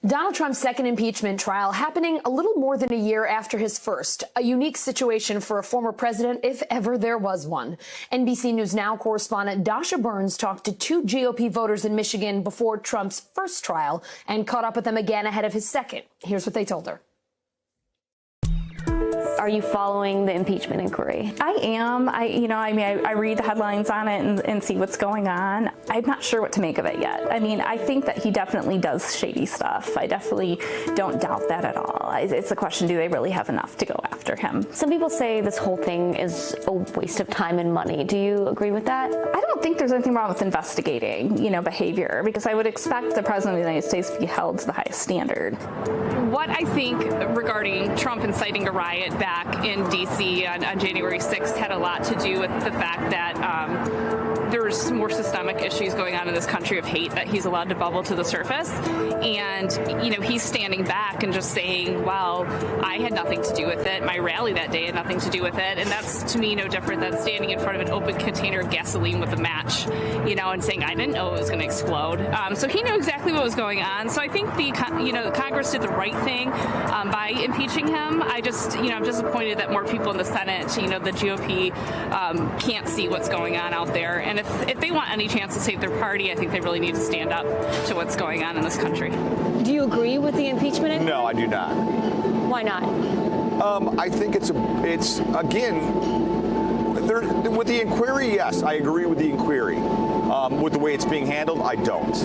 Donald Trump's second impeachment trial happening a little more than a year after his first. A unique situation for a former president, if ever there was one. NBC News Now correspondent Dasha Burns talked to two GOP voters in Michigan before Trump's first trial and caught up with them again ahead of his second. Here's what they told her. Are you following the impeachment inquiry? I am. I read the headlines on it and see what's going on. I'm not sure what to make of it yet. I think that he definitely does shady stuff. I definitely don't doubt that at all. It's a question, do they really have enough to go after him? Some people say this whole thing is a waste of time and money. Do you agree with that? I don't think there's anything wrong with investigating, behavior, because I would expect the President of the United States to be held to the highest standard. What I think regarding Trump inciting a riot back in D.C. on January 6th had a lot to do with the fact that there's more systemic issues going on in this country of hate that he's allowed to bubble to the surface. And, he's standing back and just saying, well, I had nothing to do with it. My rally that day had nothing to do with it. And that's, to me, no different than standing in front of an open container of gasoline with a match, and saying, I didn't know it was going to explode. So he knew exactly what was going on. So I think Congress did the right thing by impeaching him. I'm disappointed that more people in the Senate, the GOP, can't see what's going on out there. And if they want any chance to save their party, I think they really need to stand up to what's going on in this country. Do you agree with the impeachment inquiry? No, I do not. Why not? I think it's again, with the inquiry, yes, I agree with the inquiry. With the way it's being handled, I don't.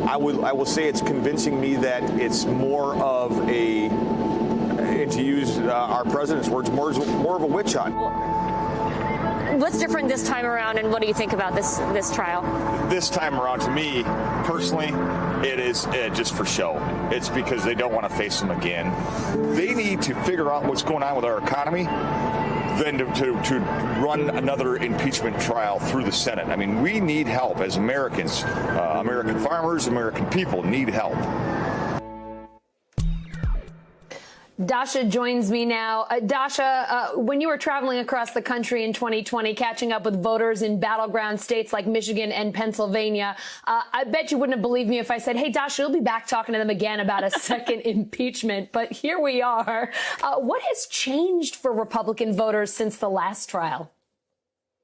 I will say it's convincing me that it's more of a, to use our president's words, more of a witch hunt. What's different this time around, and what do you think about this trial? This time around, to me, personally, it is just for show. It's because they don't want to face him again. They need to figure out what's going on with our economy than to run another impeachment trial through the Senate. We need help as Americans. American farmers, American people need help. Dasha joins me now. Dasha, when you were traveling across the country in 2020, catching up with voters in battleground states like Michigan and Pennsylvania, I bet you wouldn't have believed me if I said, hey, Dasha, you'll be back talking to them again about a second impeachment. But here we are. What has changed for Republican voters since the last trial?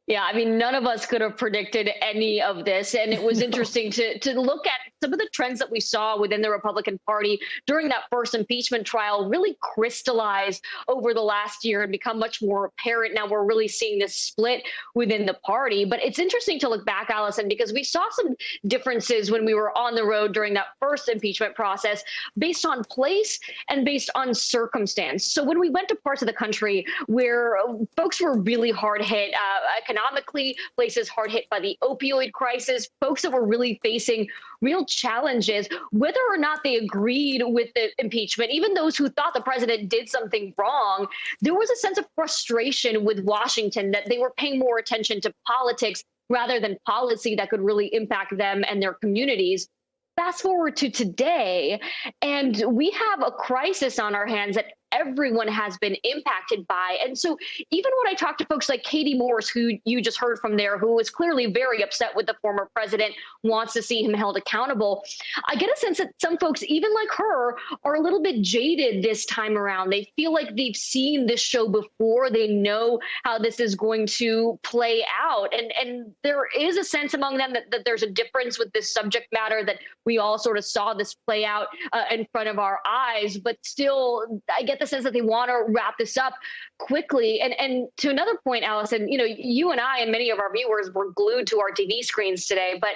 Yeah, none of us could have predicted any of this. And it was interesting to look at some of the trends that we saw within the Republican Party during that first impeachment trial really crystallize over the last year and become much more apparent. Now we're really seeing this split within the party. But it's interesting to look back, Allison, because we saw some differences when we were on the road during that first impeachment process based on place and based on circumstance. So when we went to parts of the country where folks were really hard hit economically, places hard hit by the opioid crisis, folks that were really facing real challenges, whether or not they agreed with the impeachment, even those who thought the president did something wrong, there was a sense of frustration with Washington that they were paying more attention to politics rather than policy that could really impact them and their communities. Fast forward to today, and we have a crisis on our hands that everyone has been impacted by. And so even when I talk to folks like Katie Morse, who you just heard from there, who is clearly very upset with the former president, wants to see him held accountable, I get a sense that some folks, even like her, are a little bit jaded this time around. They feel like they've seen this show before. They know how this is going to play out. And there is a sense among them that there's a difference with this subject matter, that we all sort of saw this play out in front of our eyes. But still, I get the sense that they want to wrap this up quickly. And to another point, Allison, you and I and many of our viewers were glued to our TV screens today, but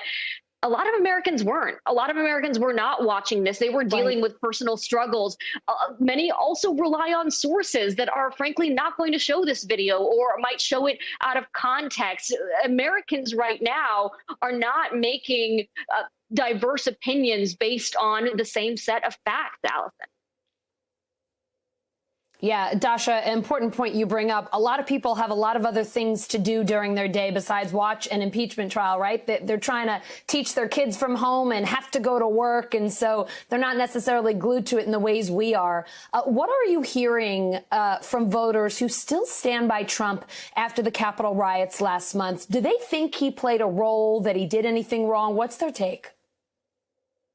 a lot of Americans weren't. A lot of Americans were not watching this. They were dealing with personal struggles. Many also rely on sources that are frankly not going to show this video or might show it out of context. Americans right now are not making diverse opinions based on the same set of facts, Allison. Yeah, Dasha, important point you bring up. A lot of people have a lot of other things to do during their day besides watch an impeachment trial, right? They're trying to teach their kids from home and have to go to work, and so they're not necessarily glued to it in the ways we are. What are you hearing from voters who still stand by Trump after the Capitol riots last month? Do they think he played a role, that he did anything wrong? What's their take?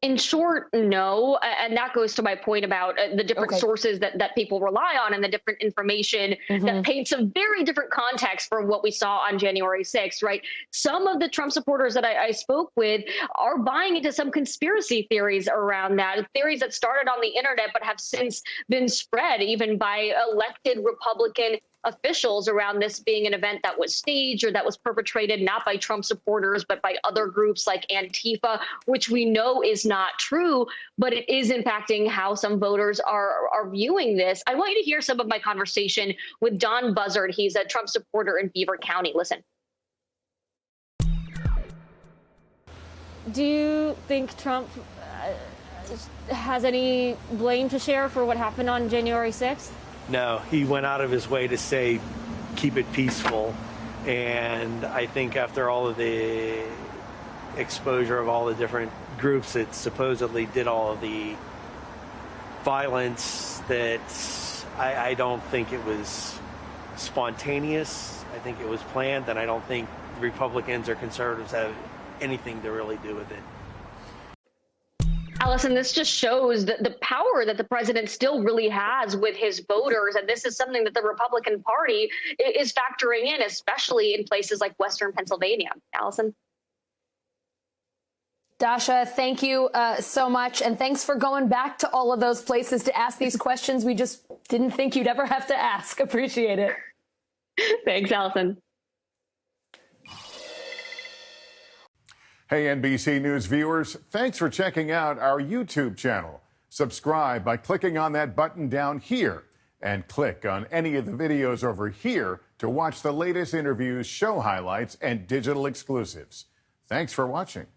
In short, no. And that goes to my point about the different sources that people rely on and the different information that paints a very different context from what we saw on January 6th, right? Some of the Trump supporters that I spoke with are buying into some conspiracy theories around that, theories that started on the internet but have since been spread even by elected Republican officials around this being an event that was staged or that was perpetrated not by Trump supporters, but by other groups like Antifa, which we know is not true, but it is impacting how some voters are viewing this. I want you to hear some of my conversation with Don BUZARD. He's a Trump supporter in Beaver County. Listen. Do you think Trump has any blame to share for what happened on January 6th? No, he went out of his way to say, keep it peaceful. And I think after all of the exposure of all the different groups that supposedly did all of the violence, that I don't think it was spontaneous. I think it was planned, and I don't think the Republicans or conservatives have anything to really do with it. Allison, this just shows the power that the president still really has with his voters. And this is something that the Republican Party is factoring in, especially in places like Western Pennsylvania. Allison? Dasha, thank you so much. And thanks for going back to all of those places to ask these questions we just didn't think you'd ever have to ask. Appreciate it. Thanks, Allison. Hey, NBC News viewers, thanks for checking out our YouTube channel. Subscribe by clicking on that button down here and click on any of the videos over here to watch the latest interviews, show highlights, and digital exclusives. Thanks for watching.